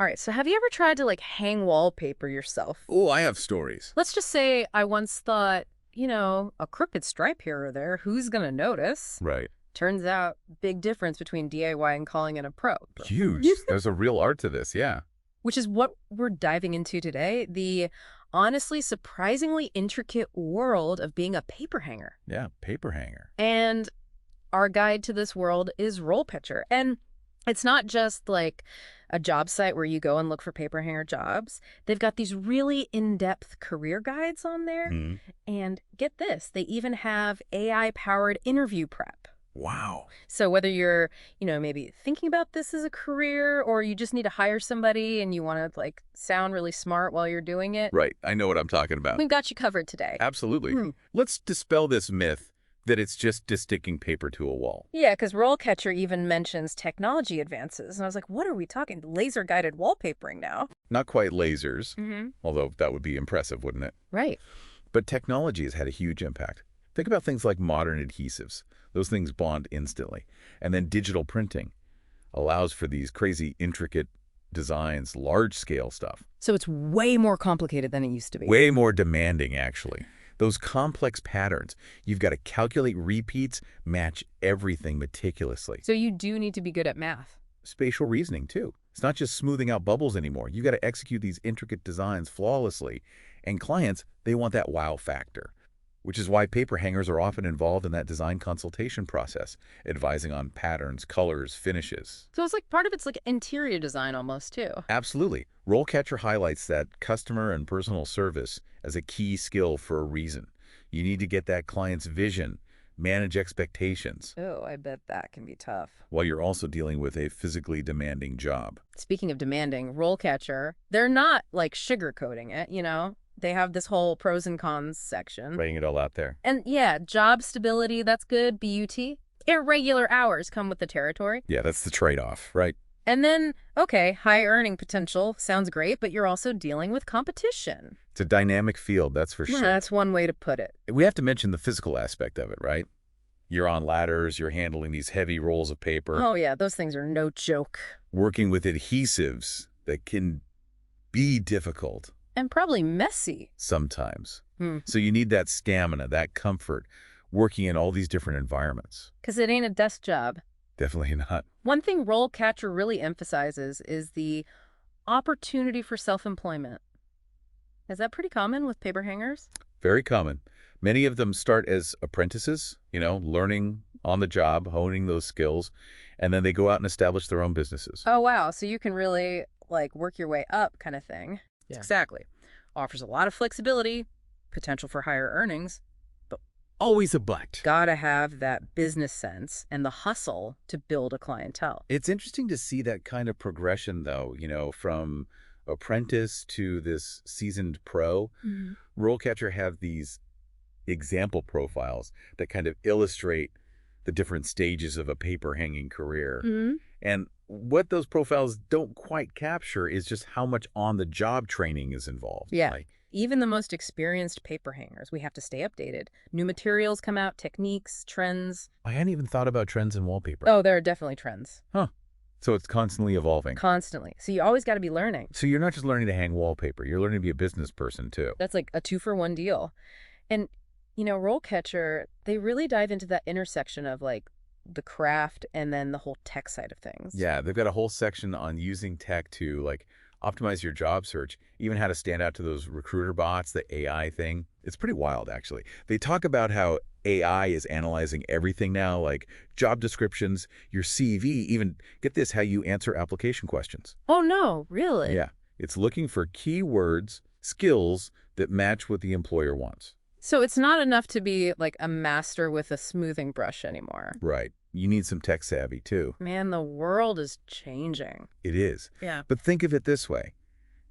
All right, so have you ever tried to like hang wallpaper yourself? Oh, I have stories. Let's just say I once thought, a crooked stripe here or there, who's gonna notice? Right. Turns out, big difference between DIY and calling in a pro. Huge. There's a real art to this, yeah. Which is what we're diving into today, the honestly surprisingly intricate world of being a paper hanger. Yeah, paper hanger. And our guide to this world is RoleCatcher. And it's not just like a job site where you go and look for paper hanger jobs. They've got these really in-depth career guides on there. Hmm. And get this, they even have AI-powered interview prep. Wow. So whether you're, maybe thinking about this as a career or you just need to hire somebody and you want to like sound really smart while you're doing it, Right. I know what I'm talking about. we've got you covered today. Absolutely. Hmm. Let's dispel this myth that it's just sticking paper to a wall. Yeah, because RoleCatcher even mentions technology advances. And I was like, what are we talking? Laser-guided wallpapering now? Not quite lasers, Mm-hmm. although that would be impressive, wouldn't it? Right. But technology has had a huge impact. Think about things like modern adhesives. Those things bond instantly. And then digital printing allows for these crazy, intricate designs, large-scale stuff. So it's way more complicated than it used to be. Way more demanding, actually. Those complex patterns, you've got to calculate repeats, match everything meticulously. So you do need to be good at math. Spatial reasoning, too. It's not just smoothing out bubbles anymore. You've got to execute these intricate designs flawlessly. And clients, they want that wow factor, which is why paper hangers are often involved in that design consultation process, advising on patterns, colors, finishes. So it's like part of it's like interior design almost too. Absolutely. RoleCatcher highlights that customer and personal service as a key skill for a reason. You need to get that client's vision, manage expectations, Oh, I bet that can be tough. while you're also dealing with a physically demanding job. Speaking of demanding, RoleCatcher, they're not like sugarcoating it. They have this whole pros and cons section. Laying it all out there. And yeah, job stability, that's good, BUT. Irregular hours come with the territory. Yeah, that's the trade-off, right? And then, okay, high earning potential sounds great, but you're also dealing with competition. It's a dynamic field, that's for Yeah, sure. that's one way to put it. We have to mention the physical aspect of it, right? You're on ladders, you're handling these heavy rolls of paper, Oh yeah, those things are no joke. working with adhesives that can be difficult And probably messy. sometimes. Hmm. So you need that stamina, that comfort, working in all these different environments. Because it ain't a desk job. Definitely not. One thing RoleCatcher really emphasizes is the opportunity for self-employment. Is that pretty common with paper hangers? Very common. Many of them start as apprentices, learning on the job, honing those skills, and then they go out and establish their own businesses. Oh, wow. So you can really, like, work your way up kind of thing. Yeah. Exactly. Offers a lot of flexibility, potential for higher earnings. Always a but. Gotta have that business sense and the hustle to build a clientele. It's interesting to see that kind of progression, though, from apprentice to this seasoned pro. RoleCatcher have these example profiles that kind of illustrate the different stages of a paper hanging career. Mm-hmm. And what those profiles don't quite capture is just how much on-the-job training is involved. Yeah. Like, Even the most experienced paper hangers, we have to stay updated. New materials come out, techniques, trends. I hadn't even thought about trends in wallpaper. Oh, there are definitely trends. So it's constantly evolving. Constantly. So you always got to be learning. So you're not just learning to hang wallpaper, you're learning to be a business person, too. That's like a 2-for-1 deal. And, RoleCatcher, they really dive into that intersection of like the craft and then the whole tech side of things. Yeah, they've got a whole section on using tech to, like, optimize your job search, even how to stand out to those recruiter bots, the AI thing. It's pretty wild, actually. They talk about how AI is analyzing everything now, like job descriptions, your CV, even, get this, how you answer application questions. Oh, no, really? Yeah, it's looking for keywords, skills that match what the employer wants. So it's not enough to be like a master with a smoothing brush anymore. Right. You need some tech savvy, too. Man, the world is changing. It is. Yeah. But think of it this way.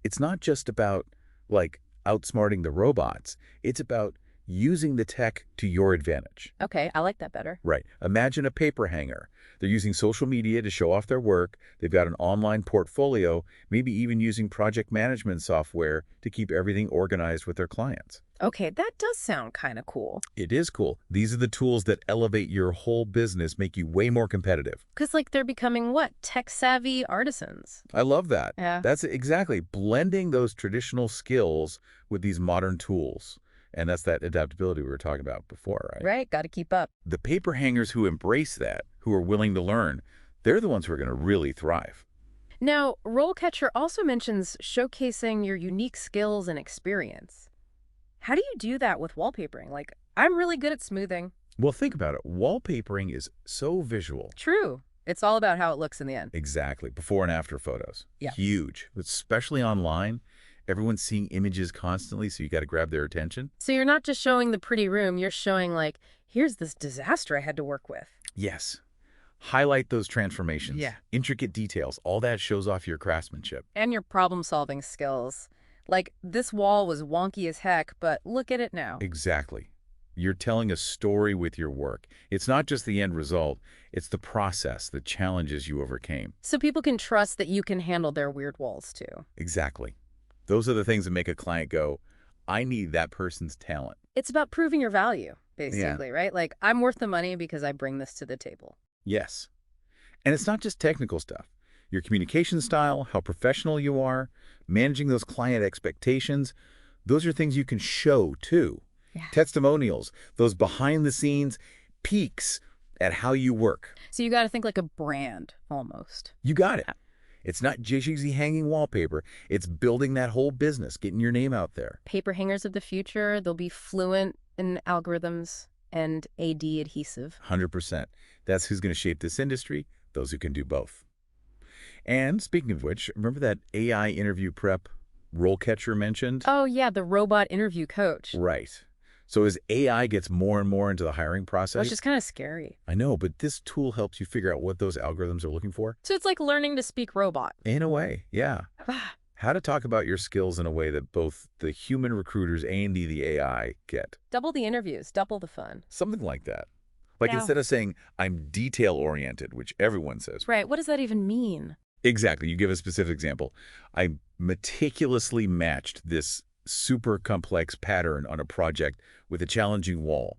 It's not just about, like, outsmarting the robots. It's about using the tech to your advantage. Okay, I like that better. Right. Imagine a paper hanger. They're using social media to show off their work. They've got an online portfolio, maybe even using project management software to keep everything organized with their clients. Okay, that does sound kind of cool. It is cool. These are the tools that elevate your whole business, make you way more competitive. Because, like, they're becoming what? Tech-savvy artisans. I love that. Yeah. That's exactly blending those traditional skills with these modern tools. And that's that adaptability we were talking about before, right? Right, got to keep up. The paper hangers who embrace that, who are willing to learn, they're the ones who are going to really thrive. Now, RoleCatcher also mentions showcasing your unique skills and experience. How do you do that with wallpapering? Like, I'm really good at smoothing. Well, think about it. Wallpapering is so visual. True. It's all about how it looks in the end. Exactly. Before and after photos. Yeah. Huge. Especially online. Everyone's seeing images constantly, so you got to grab their attention. So you're not just showing the pretty room, you're showing, like, here's this disaster I had to work with. Yes. Highlight those transformations. Yeah. Intricate details. All that shows off your craftsmanship. And your problem-solving skills. Like, this wall was wonky as heck, but look at it now. Exactly. You're telling a story with your work. It's not just the end result. It's the process, the challenges you overcame. So people can trust that you can handle their weird walls, too. Exactly. Those are the things that make a client go, I need that person's talent. It's about proving your value, basically, right? Like, I'm worth the money because I bring this to the table. Yes. And it's not just technical stuff. Your communication style, how professional you are, managing those client expectations, those are things you can show, too. Yeah. Testimonials, those behind-the-scenes peeks at how you work. So you got to think like a brand, almost. You got it. It's not just easy hanging wallpaper. It's building that whole business, getting your name out there. Paper hangers of the future, they'll be fluent in algorithms and AD adhesive. 100%. That's who's going to shape this industry, those who can do both. And speaking of which, remember that AI interview prep RoleCatcher mentioned? Oh, yeah, the robot interview coach. Right. So as AI gets more and more into the hiring process... Which is kind of scary. I know, but this tool helps you figure out what those algorithms are looking for. So it's like learning to speak robot. In a way, yeah. How to talk about your skills in a way that both the human recruiters and the AI get. Double the interviews, double the fun. Something like that. Like Yeah. instead of saying, I'm detail-oriented, which everyone says. Right, what does that even mean? Exactly. You give a specific example. I meticulously matched this super complex pattern on a project with a challenging wall.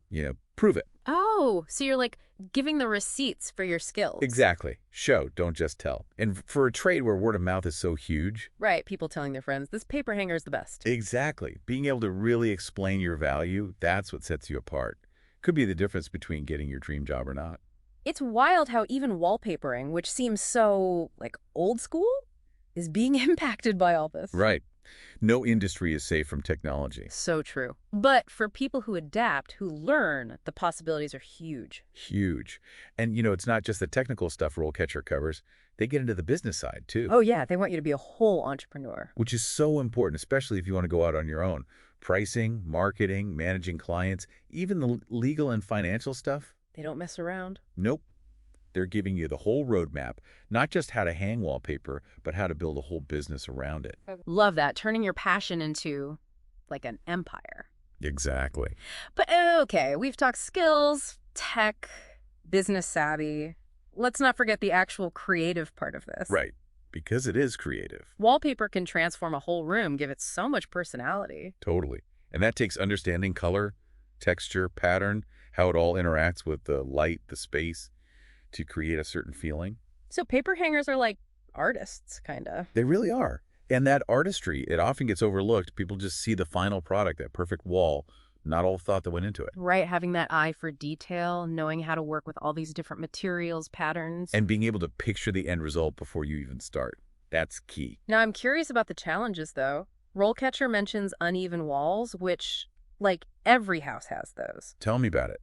Prove it. Oh, so you're like giving the receipts for your skills. Exactly. Show, don't just tell. And for a trade where word of mouth is so huge. Right, people telling their friends, this paper hanger is the best. Exactly. Being able to really explain your value, that's what sets you apart. Could be the difference between getting your dream job or not. It's wild how even wallpapering, which seems so, like, old school, is being impacted by all this. Right. No industry is safe from technology. So true. But for people who adapt, who learn, the possibilities are huge. Huge. And, it's not just the technical stuff RoleCatcher covers. They get into the business side, too. Oh, yeah, they want you to be a whole entrepreneur. Which is so important, especially if you want to go out on your own. Pricing, marketing, managing clients, even the legal and financial stuff. They don't mess around. Nope. They're giving you the whole roadmap, not just how to hang wallpaper, but how to build a whole business around it. Love that, turning your passion into, like, an empire. Exactly. But, okay, we've talked skills, tech, business savvy. Let's not forget the actual creative part of this. Right. Because it is creative. Wallpaper can transform a whole room, give it so much personality. Totally. And that takes understanding color, texture, pattern, how it all interacts with the light, the space, to create a certain feeling. So paper hangers are like artists, kind of. They really are. And that artistry, it often gets overlooked. People just see the final product, that perfect wall, not all thought that went into it. Right, having that eye for detail, knowing how to work with all these different materials, patterns. And being able to picture the end result before you even start. That's key. Now, I'm curious about the challenges, though. RoleCatcher mentions uneven walls, which, like, every house has those. Tell me about it.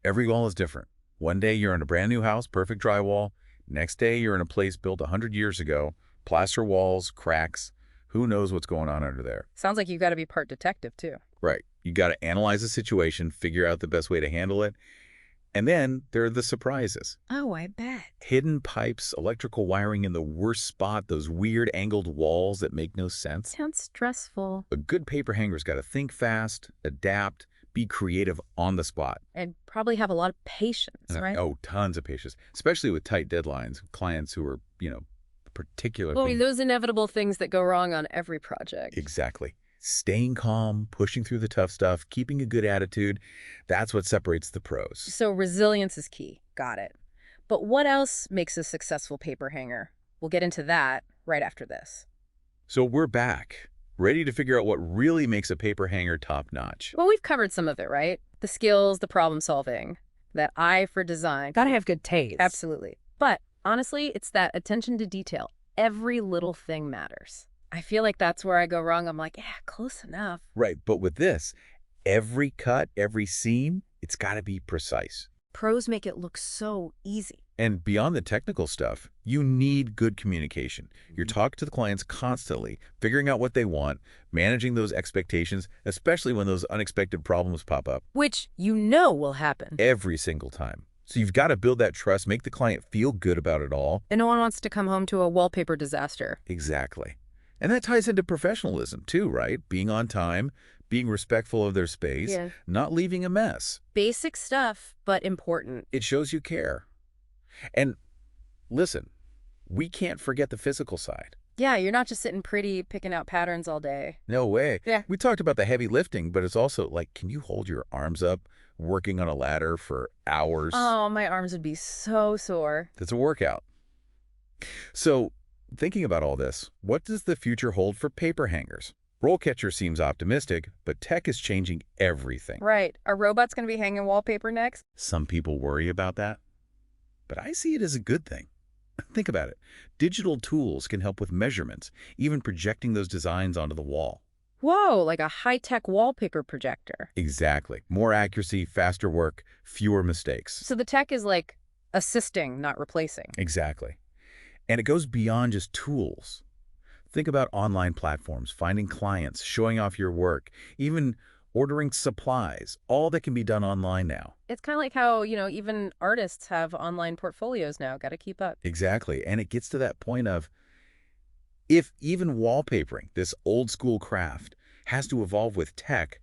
Every wall is different. One day you're in a brand new house, perfect drywall. Next day you're in a place built 100 years ago, plaster walls, cracks. Who knows what's going on under there? Sounds like you've got to be part detective, too. Right. You got to analyze the situation, figure out the best way to handle it, And then there are the surprises. Oh, I bet. Hidden pipes, electrical wiring in the worst spot, those weird angled walls that make no sense. Sounds stressful. A good paper hanger's got to think fast, adapt, be creative on the spot. And probably have a lot of patience, right? Oh, tons of patience, especially with tight deadlines, clients who are, particular. Well, those inevitable things that go wrong on every project. Exactly. Staying calm, pushing through the tough stuff, keeping a good attitude, that's what separates the pros. So resilience is key. Got it. But what else makes a successful paper hanger? We'll get into that right after this. So we're back, ready to figure out what really makes a paper hanger top-notch. Well, we've covered some of it, right? The skills, the problem solving, that eye for design. Gotta have good taste. Absolutely. But honestly, it's that attention to detail. Every little thing matters. I feel like that's where I go wrong. I'm like, yeah, close enough. Right, but with this, every cut, every seam, it's got to be precise. Pros make it look so easy. And beyond the technical stuff, you need good communication. You're talking to the clients constantly, figuring out what they want, managing those expectations, especially when those unexpected problems pop up. Which you know will happen. Every single time. So you've got to build that trust, make the client feel good about it all. And no one wants to come home to a wallpaper disaster. Exactly. And that ties into professionalism too, right? Being on time, being respectful of their space, not leaving a mess. Basic stuff, but important. It shows you care. And listen, we can't forget the physical side. Yeah, you're not just sitting pretty, picking out patterns all day. No way. Yeah. We talked about the heavy lifting, but it's also like, can you hold your arms up working on a ladder for hours? Oh, my arms would be so sore. That's a workout. So, thinking about all this, what does the future hold for paper hangers? RoleCatcher seems optimistic, but tech is changing everything. Right. Are robots going to be hanging wallpaper next? Some people worry about that, but I see it as a good thing. Think about it. Digital tools can help with measurements, even projecting those designs onto the wall. Whoa, like a high-tech wallpaper projector. Exactly. More accuracy, faster work, fewer mistakes. So the tech is like assisting, not replacing. Exactly. And it goes beyond just tools. Think about online platforms, finding clients, showing off your work, even ordering supplies, all that can be done online now. It's kind of like how, even artists have online portfolios now. Got to keep up. Exactly. And it gets to that point of, if even wallpapering, this old school craft, has to evolve with tech,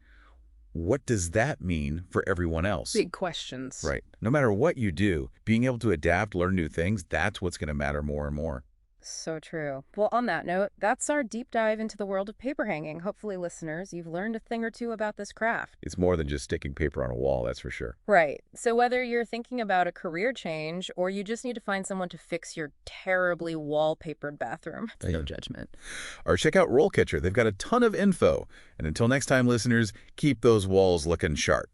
what does that mean for everyone else? Big questions. Right. No matter what you do, being able to adapt, learn new things, that's what's going to matter more and more. So true. Well, on that note, that's our deep dive into the world of paper hanging. Hopefully, listeners, you've learned a thing or two about this craft. It's more than just sticking paper on a wall, that's for sure. Right. So whether you're thinking about a career change or you just need to find someone to fix your terribly wallpapered bathroom, no judgment. Or check out RoleCatcher. They've got a ton of info. And until next time, listeners, keep those walls looking sharp.